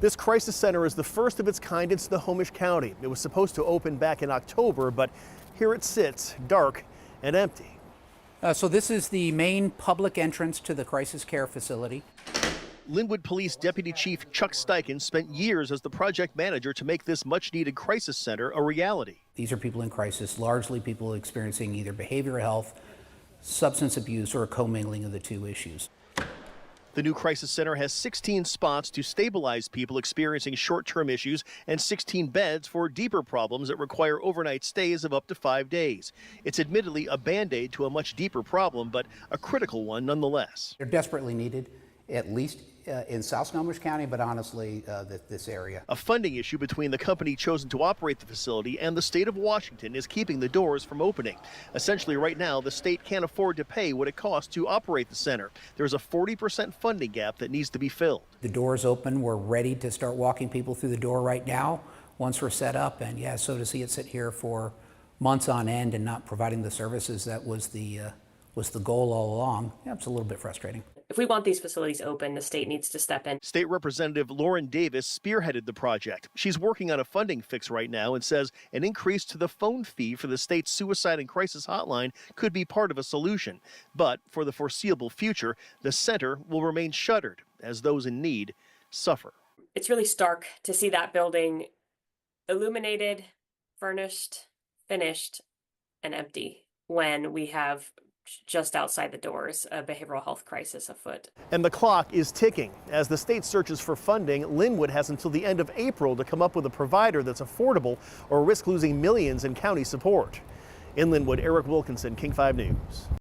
This crisis center is the first of its kind in Snohomish County. It was supposed to open back in October, but here it sits, dark and empty. So this is the main public entrance to the crisis care facility. Linwood Police Deputy Chief Chuck Steichen spent years as the project manager to make this much-needed crisis center a reality. These are people in crisis, largely people experiencing either behavioral health, substance abuse, or a commingling of the two issues. The new crisis center has 16 spots to stabilize people experiencing short-term issues and 16 beds for deeper problems that require overnight stays of up to 5 days. It's admittedly a Band-Aid to a much deeper problem, but a critical one nonetheless. They're desperately needed, at least in South Snohomish County, but honestly, this area. A funding issue between the company chosen to operate the facility and the state of Washington is keeping the doors from opening. Essentially, right now, the state can't afford to pay what it costs to operate the center. There's a 40% funding gap that needs to be filled. The door's open. We're ready to start walking people through the door right now once we're set up. And yeah, so to see it sit here for months on end and not providing the services that was the goal all along, yeah, it's a little bit frustrating. If we want these facilities open, the state needs to step in. State Representative Lauren Davis spearheaded the project. She's working on a funding fix right now and says an increase to the phone fee for the state's suicide and crisis hotline could be part of a solution. But for the foreseeable future, the center will remain shuttered as those in need suffer. It's really stark to see that building illuminated, furnished, finished, and empty when we have just outside the doors a behavioral health crisis afoot. And the clock is ticking. As the state searches for funding, Linwood has until the end of April to come up with a provider that's affordable or risk losing millions in county support. In Linwood, Eric Wilkinson, King 5 News.